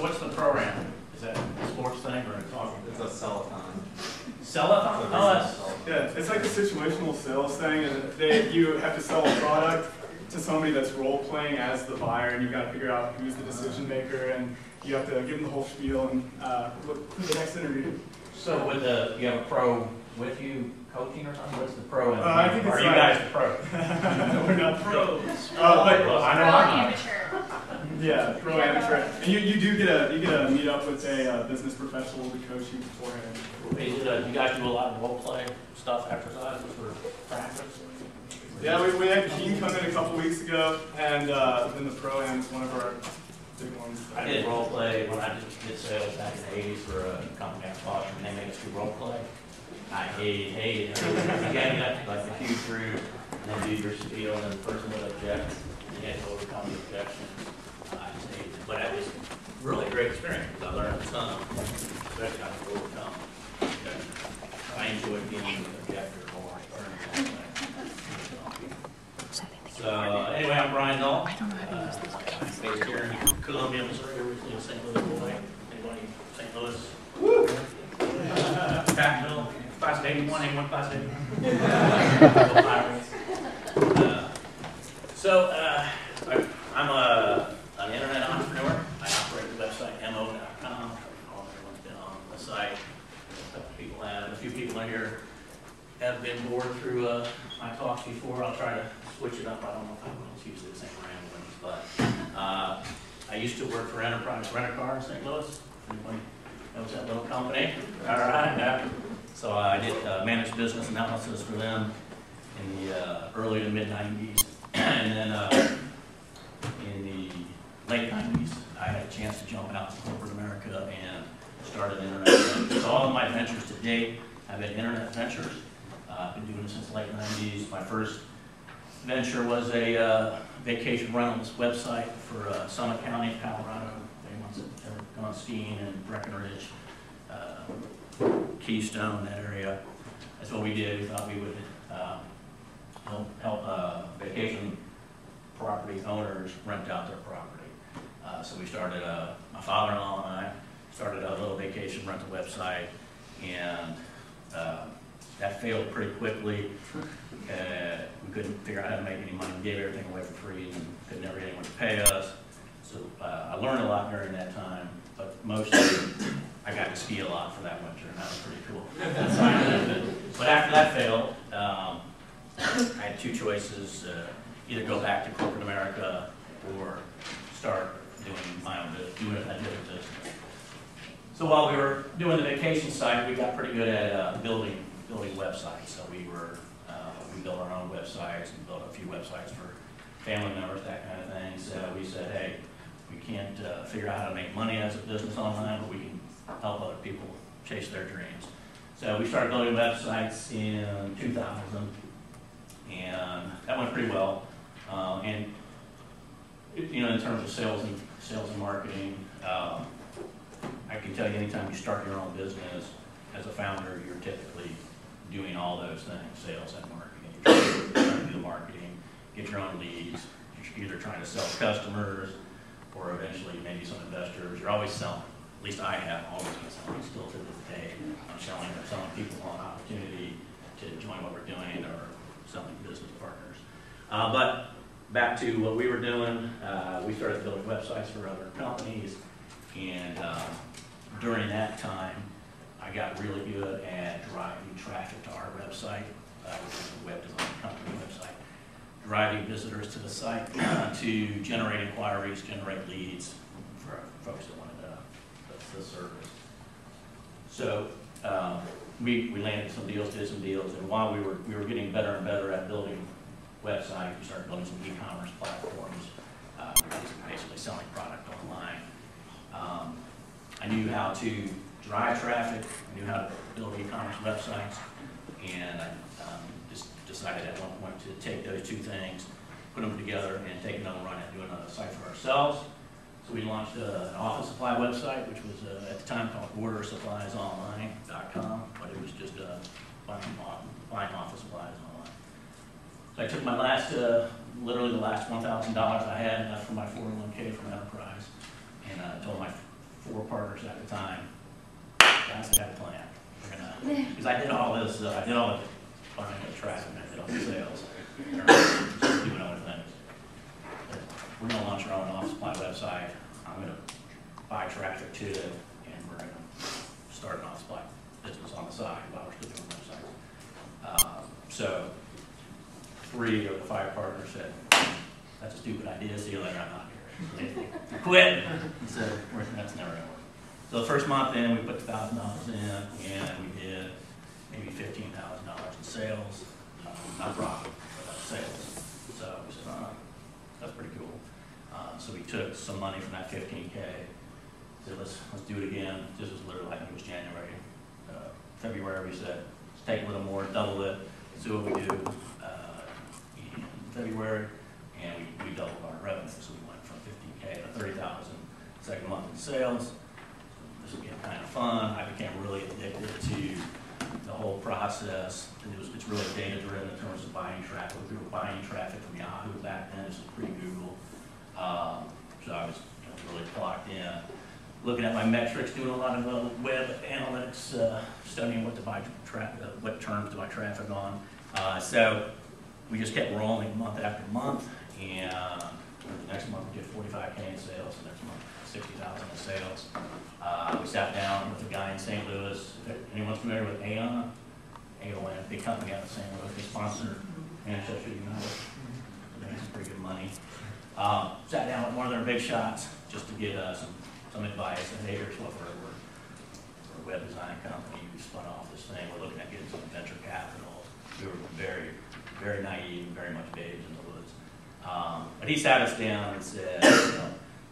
So what's the program? Is that a sports thing or a talk? It's a sell-a-thon. Sell-a-thon? Oh, that's... Yeah, it's like a situational sales thing, and you have to sell a product to somebody that's role-playing as the buyer, and you've got to figure out who's the decision maker, and you have to give them the whole spiel and look for the next interview. So with you have a pro with you coaching or something? What's the pro? I think it's Are you guys the pro? No, we're not pros. But well, I know I'm not. Yeah, pro amateur. And you do get a meet up with a business professional to coach you beforehand. You guys do a lot of role play stuff, exercises for practice? Yeah, we had Keen come in a couple weeks ago, and then the pro am is one of our big ones. I did role play when I did sales back in the 80s for a company I bought, and they made us do role play. I hated it. You got like a huge group, and then do your spiel, and then the person would object, and you had to overcome the objection. I just hated it. But it was really a great experience. I learned a ton, especially how to overcome. I enjoyed being an objector more. So anyway, I'm Brian Null. I don't know how to use this. Based here in Columbia, Missouri, originally in St. Louis, boy. Anybody St. Louis? Woo! Capital. Class of 81, anyone class of 81? I'm an internet entrepreneur. I operate the website mo.com. Everyone's been on the site. A few people in here have been bored through my talks before. I'll try to switch it up. I don't know if it's usually the same ramblings, but I used to work for Enterprise Rent-A-Car in St. Louis. Anybody knows that little company? All right. Yeah. So I did managed business analysis for them in the early to mid 90s, and then in the late 90s, I had a chance to jump out to corporate America and start an internet venture. So all of my ventures to date have been internet ventures. I've been doing it since the late 90s. My first venture was a vacation rentals website for Summit County, Colorado. Anyone that's ever gone skiing in Breckenridge, Keystone, that area. That's what we did. We thought we would help vacation property owners rent out their property. So we started, my father-in-law and I started a little vacation rental website, and that failed pretty quickly. We couldn't figure out how to make any money. We gave everything away for free and couldn't ever get anyone to pay us. So I learned a lot during that time, but mostly I got to ski a lot for that winter, and that was pretty cool. But after that failed, I had two choices: either go back to corporate America or start doing my own business, doing a different business. So while we were doing the vacation site, we got pretty good at building websites. So we built our own websites and built a few websites for family members, that kind of thing. So we said, hey, we can't figure out how to make money as a business online, but we can help other people chase their dreams. So we started building websites in 2000, and that went pretty well. And in terms of sales and marketing, I can tell you, anytime you start your own business as a founder, you're typically doing all those things: sales and marketing. You're trying to do the marketing, get your own leads. You're either trying to sell customers, or eventually maybe some investors. You're always selling. At least I have always been selling, still to this day. I'm selling people on opportunity to join what we're doing, or selling business partners. But back to what we were doing, we started building websites for other companies, and during that time, I got really good at driving traffic to our website, which is a web design company website, driving visitors to the site to generate inquiries, generate leads for folks that wanted the service. So we landed some deals, did some deals, and while we were getting better and better at building websites, we started building some e-commerce platforms, basically selling product online. I knew how to drive traffic, I knew how to build e-commerce websites, and I just decided at one point to take those two things, put them together, and take another run at doing a site for ourselves. So we launched an office supply website, which was at the time called ordersuppliesonline.com, but it was just buying office supplies online. So I took my last, literally the last $1,000 I had left from my 401k from Enterprise, and told my 4 partners at the time. Guys, I got a plan. We're gonna, because I did all this, I did all the buying of traffic, I did all the sales, just doing other things. But we're gonna launch our own office supply website. I'm gonna buy traffic to it, and we're gonna start an office supply business on the side while we're still doing websites. So 3 of the 5 partners said, "That's a stupid idea. See you later. I'm not here." They quit. He said, "That's never gonna work." So the first month in, we put $1,000 in, and we did maybe $15,000 in sales, not profit, but sales. So we said, that's pretty cool. So we took some money from that 15K, said, let's do it again. This was literally, I think it was January. February, we said, let's take a little more, double it, see what we do in February, and we doubled our revenue. So we went from 15K to 30,000 second month in sales. This was getting kind of fun. I became really addicted to the whole process. It's really data driven in terms of buying traffic. We were buying traffic from Yahoo back then. This was pre-Google. So I was really clocked in, looking at my metrics, doing a lot of web analytics, studying what to buy what terms to buy traffic on. So we just kept rolling month after month, and the next month we did 45K in sales. The next month 60,000 in sales. We sat down with a guy in St. Louis. Anyone's familiar with AON? AON, a big company out of St. Louis. They sponsor Manchester United. They make some pretty good money. Sat down with one of their big shots just to get some advice. And hey, here's what we're a web design company. We spun off this thing. We're looking at getting some venture capital. We were very, very naive, very much babes in the woods. But he sat us down and said,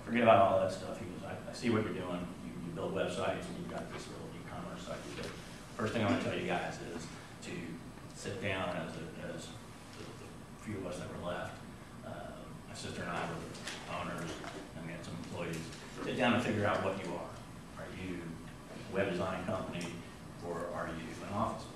forget about all that stuff. He goes, I see what you're doing. You build websites and you've got this little e-commerce site. He said, first thing I want to tell you guys is to sit down as the few of us that were left. My sister and I were the owners, and we had some employees. Sit down and figure out what you are. Are you a web design company, or are you an office?